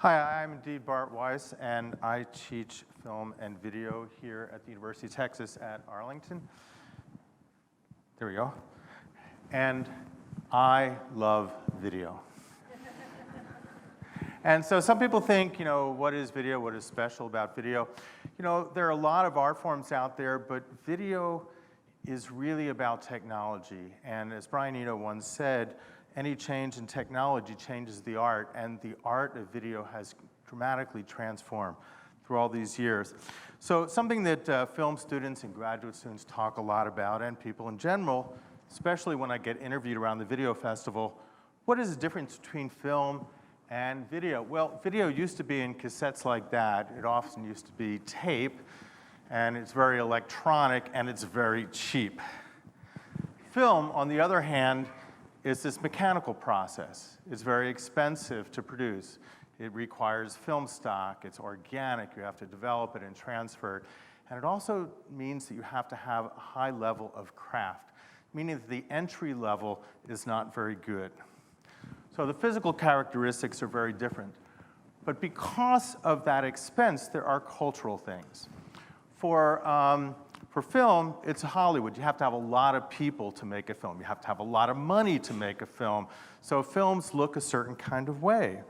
Hi, I'm indeed Bart Weiss, and I teach film and video here at the University of Texas at Arlington. There we go. And I love video. And so some people think, what is video? What is special about video? There are a lot of art forms out there, but video is really about technology. And as Brian Eno once said, any change in technology changes the art, and the art of video has dramatically transformed through all these years. So something that film students and graduate students talk a lot about, and people in general, especially when I get interviewed around the video festival, what is the difference between film and video? Well, video used to be in cassettes like that. It often used to be tape, and it's very electronic, and it's very cheap. Film, on the other hand, is this mechanical process. It's very expensive to produce. It requires film stock. It's organic. You have to develop it and transfer it. And it also means that you have to have a high level of craft, meaning that the entry level is not very good. So the physical characteristics are very different. But because of that expense, there are cultural things. For film, it's Hollywood. You have to have a lot of people to make a film. You have to have a lot of money to make a film. So films look a certain kind of way.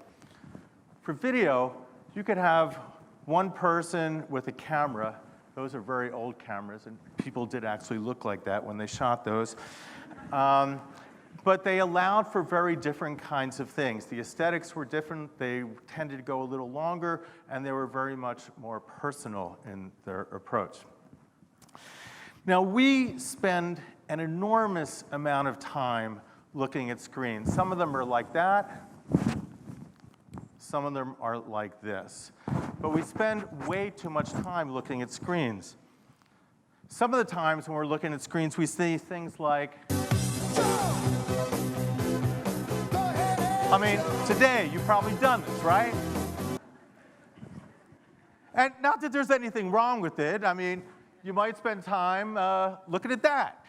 For video, you could have one person with a camera. Those are very old cameras, and people did actually look like that when they shot those. But they allowed for very different kinds of things. The aesthetics were different. They tended to go a little longer, and they were very much more personal in their approach. Now, we spend an enormous amount of time looking at screens. Some of them are like that. Some of them are like this. But we spend way too much time looking at screens. Some of the times when we're looking at screens, we see things like, today, you've probably done this, right? And not that there's anything wrong with it. You might spend time looking at that,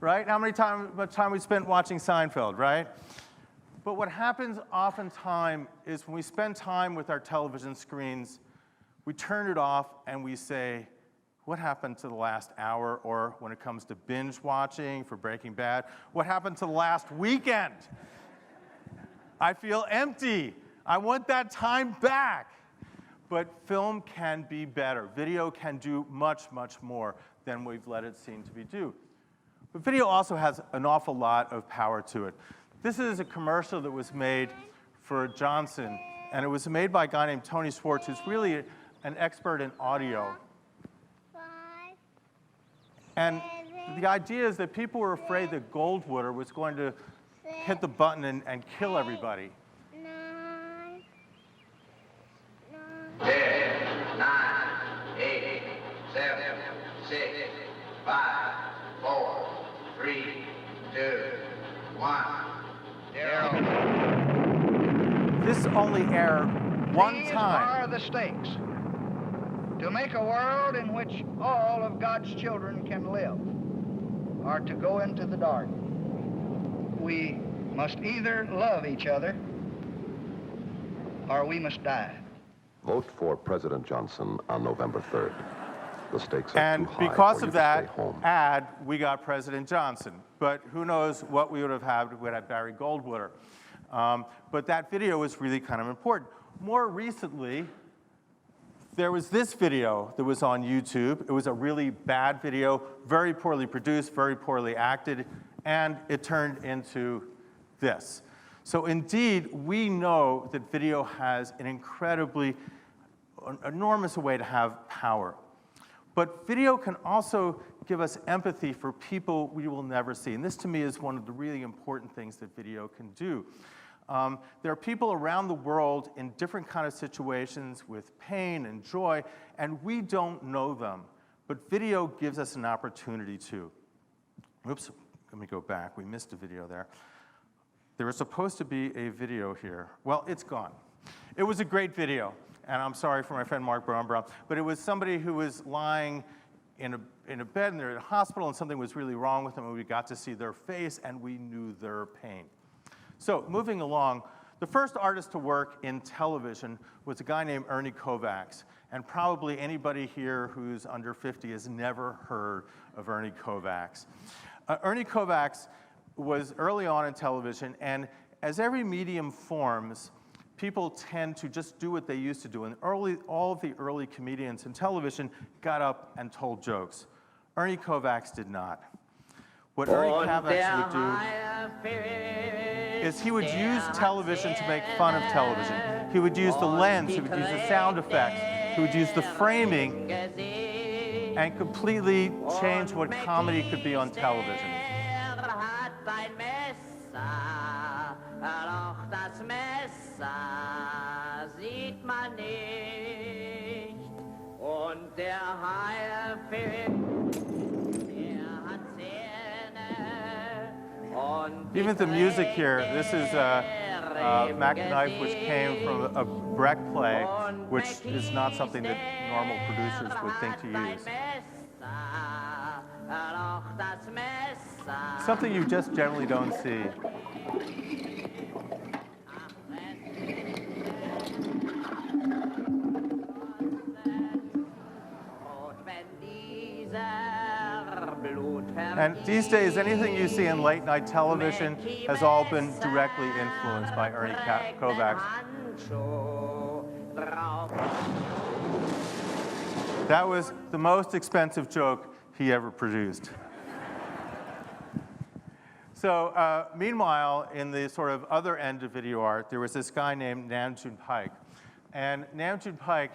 right? Much time we spent watching Seinfeld, right? But what happens oftentimes is when we spend time with our television screens, we turn it off and we say, what happened to the last hour? Or when it comes to binge watching for Breaking Bad, what happened to the last weekend? I feel empty. I want that time back. But film can be better. Video can do much, much more than we've let it seem to be do. But video also has an awful lot of power to it. This is a commercial that was made for Johnson, and it was made by a guy named Tony Schwartz, who's really an expert in audio. And the idea is that people were afraid that Goldwater was going to hit the button and kill everybody. 10, 9, 8, 7, 6, 5, 4, 3, 2, 1, 0. This only aired one These time. are the stakes. To make a world in which all of God's children can live, or to go into the dark. We must either love each other, or we must die. Vote for President Johnson on November 3rd. The stakes are And too high because for of you to that stay home. ad, we got President Johnson. But who knows what we would have had if we had Barry Goldwater. But that video was really kind of important. More recently, there was this video that was on YouTube. It was a really bad video, very poorly produced, very poorly acted, and it turned into this. So indeed, we know that video has an incredibly enormous way to have power. But video can also give us empathy for people we will never see. And this, to me, is one of the really important things that video can do. There are people around the world in different kind of situations with pain and joy, and we don't know them. But video gives us an opportunity to. Oops, let me go back. We missed a video there. There was supposed to be a video here. Well, it's gone. It was a great video, and I'm sorry for my friend Mark Brownbaum, but it was somebody who was lying in a bed, and they're in a hospital, and something was really wrong with them, and we got to see their face, and we knew their pain. So moving along, The first artist to work in television was a guy named Ernie Kovacs. And probably anybody here who's under 50 has never heard of Ernie Kovacs. Ernie Kovacs was early on in television, and as every medium forms, people tend to just do what they used to do. And all of the early comedians in television got up and told jokes. Ernie Kovacs did not. What Ernie Kovacs would do is he would use television to make fun of television. He would use the lens, he would use the sound effects, he would use the framing, and completely change what comedy could be on television. Even the music here, this is a Mac knife which came from a Brecht play, which is not something that normal producers would think to use. Something you just generally don't see. And these days, anything you see in late night television has all been directly influenced by Ernie Kovacs. That was the most expensive joke he ever produced. So meanwhile, in the sort of other end of video art, there was this guy named Nam June Paik. And Nam June Paik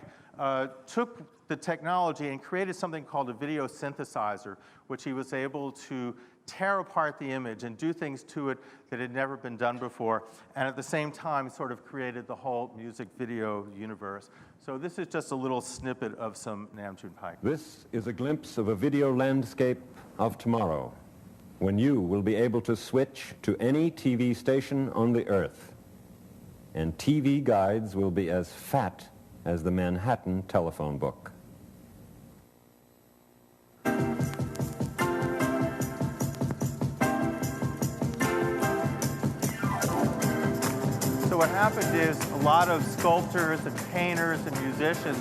took the technology and created something called a video synthesizer, which he was able to tear apart the image and do things to it that had never been done before, and at the same time sort of created the whole music video universe. So this is just a little snippet of some Nam June Paik. This is a glimpse of a video landscape of tomorrow, when you will be able to switch to any TV station on the earth, and TV guides will be as fat as the Manhattan telephone book. So what happened is a lot of sculptors and painters and musicians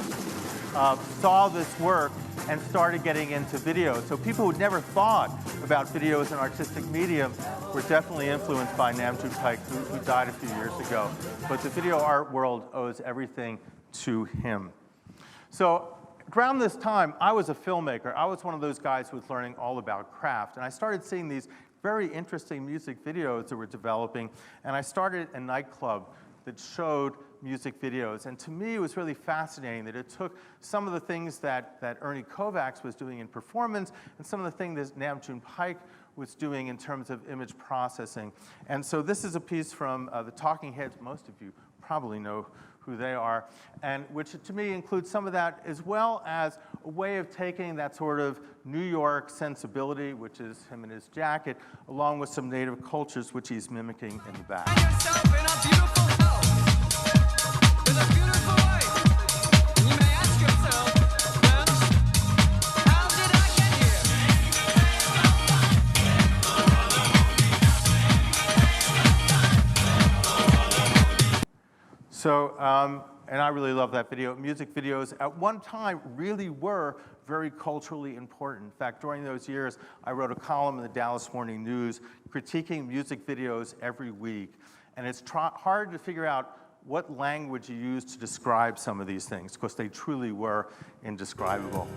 saw this work and started getting into video. So people who'd never thought about video as an artistic medium were definitely influenced by Nam June Paik, who died a few years ago. But the video art world owes everything to him. So around this time, I was a filmmaker. I was one of those guys who was learning all about craft. And I started seeing these very interesting music videos that were developing. And I started a nightclub that showed music videos. And to me, it was really fascinating that it took some of the things that Ernie Kovacs was doing in performance and some of the things that Nam June Paik was doing in terms of image processing. And so this is a piece from the Talking Heads. Most of you probably know who they are, and which to me includes some of that, as well as a way of taking that sort of New York sensibility, which is him in his jacket, along with some native cultures, which he's mimicking in the back. So, and I really love that video. Music videos at one time really were very culturally important. In fact, during those years, I wrote a column in the Dallas Morning News critiquing music videos every week. And it's hard to figure out what language you use to describe some of these things, because they truly were indescribable.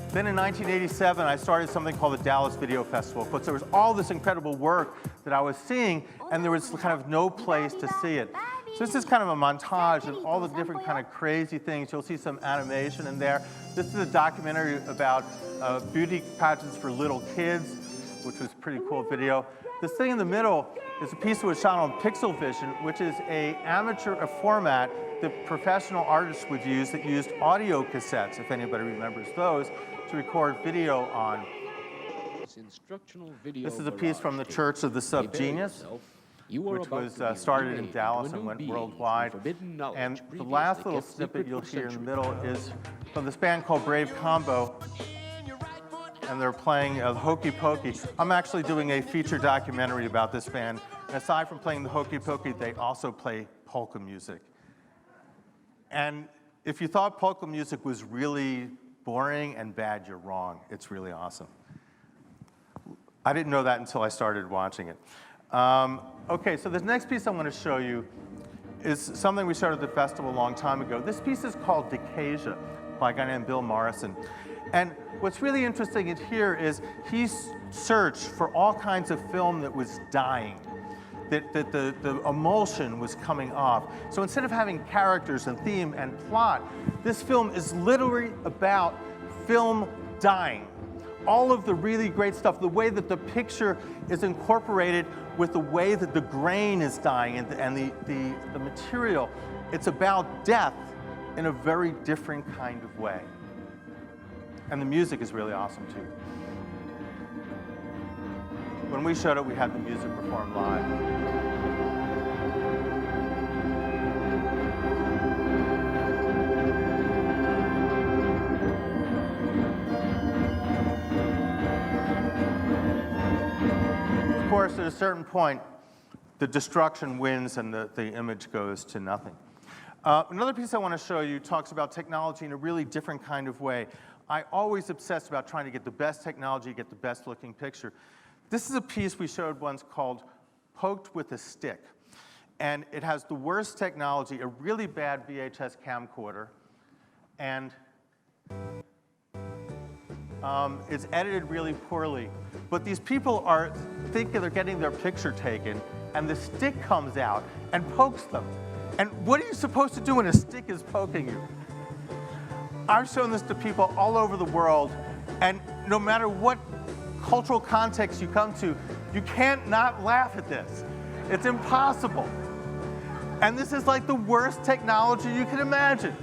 Then in 1987, I started something called the Dallas Video Festival, because there was all this incredible work that I was seeing, and there was kind of no place to see it. So this is kind of a montage of all the different kind of crazy things. You'll see some animation in there. This is a documentary about beauty pageants for little kids, which was a pretty cool video. This thing in the middle is a piece that was shot on Pixel Vision, which is a format that professional artists would use that used audio cassettes, if anybody remembers those, to record video on. This is a piece from the Church of the Subgenius, which was started in Dallas and went worldwide. And the last little snippet you'll hear in the middle is from this band called Brave Combo, and they're playing Hokey Pokey. I'm actually doing a feature documentary about this band. And aside from playing the Hokey Pokey, they also play polka music. And if you thought polka music was really boring and bad, you're wrong. It's really awesome. I didn't know that until I started watching it. Okay, so the next piece I want to show you is something we started at the festival a long time ago. This piece is called Decasia by a guy named Bill Morrison. And what's really interesting here is he searched for all kinds of film that was dying, that the emulsion was coming off. So instead of having characters and theme and plot, this film is literally about film dying. All of the really great stuff, the way that the picture is incorporated with the way that the grain is dying and the material, it's about death in a very different kind of way. And the music is really awesome too. When we showed it, we had the music performed live. Of course, at a certain point, the destruction wins and the image goes to nothing. Another piece I want to show you talks about technology in a really different kind of way. I always obsess about trying to get the best technology, get the best looking picture. This is a piece we showed once called Poked with a Stick. And it has the worst technology, a really bad VHS camcorder, and it's edited really poorly. But these people are thinking they're getting their picture taken, and the stick comes out and pokes them. And what are you supposed to do when a stick is poking you? I've shown this to people all over the world, and no matter what cultural context you come to, you can't not laugh at this. It's impossible. And this is like the worst technology you can imagine.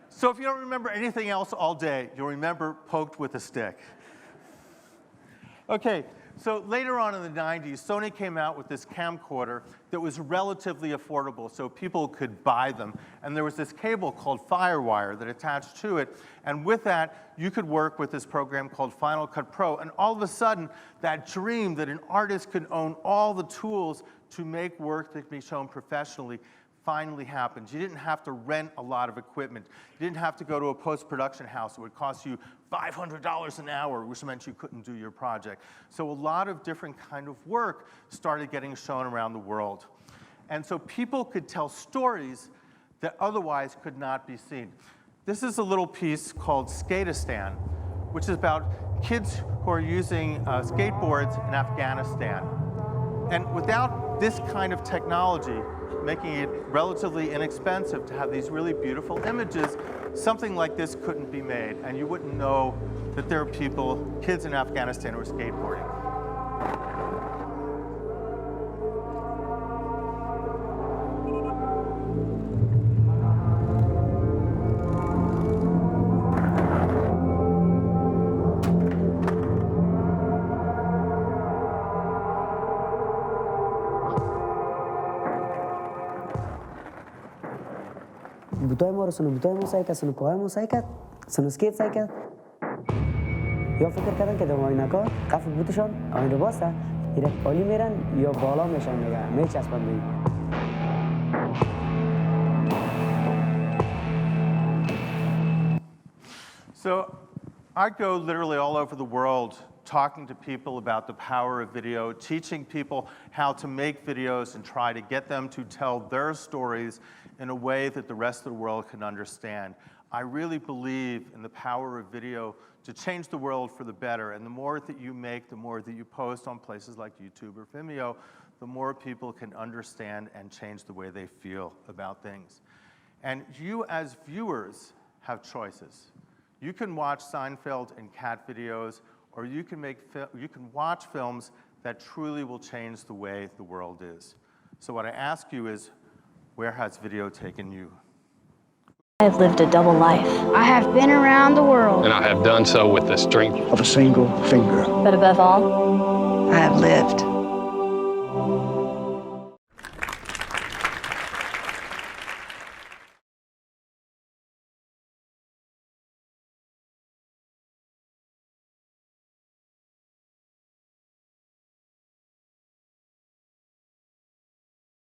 So if you don't remember anything else all day, you'll remember Poked with a Stick. Okay, so later on in the 90s, Sony came out with this camcorder that was relatively affordable, so people could buy them. And there was this cable called Firewire that attached to it. And with that, you could work with this program called Final Cut Pro. And all of a sudden, that dream that an artist could own all the tools to make work that could be shown professionally finally happened. You didn't have to rent a lot of equipment. You didn't have to go to a post-production house. It would cost you $500 an hour, which meant you couldn't do your project. So a lot of different kind of work started getting shown around the world. And so people could tell stories that otherwise could not be seen. This is a little piece called Skateistan, which is about kids who are using skateboards in Afghanistan. And without this kind of technology, making it relatively inexpensive to have these really beautiful images, something like this couldn't be made, and you wouldn't know that there are people, kids in Afghanistan, who are skateboarding. Butuai moro sono butuai mosaika sono poai mosaika sono skate saika. Jag fikir که دماغینکا قف بوتشان آینده باسه ایره عالی میرن یا بالا میشن نگه میچسبن بگی. So I go literally all over the world talking to people about the power of video, teaching people how to make videos and try to get them to tell their stories in a way that the rest of the world can understand. I really believe in the power of video to change the world for the better. And the more that you make, the more that you post on places like YouTube or Vimeo, the more people can understand and change the way they feel about things. And you as viewers have choices. You can watch Seinfeld and cat videos, or you can watch films that truly will change the way the world is. So what I ask you is, where has video taken you? I have lived a double life. I have been around the world. And I have done so with the strength of a single finger. But above all, I have lived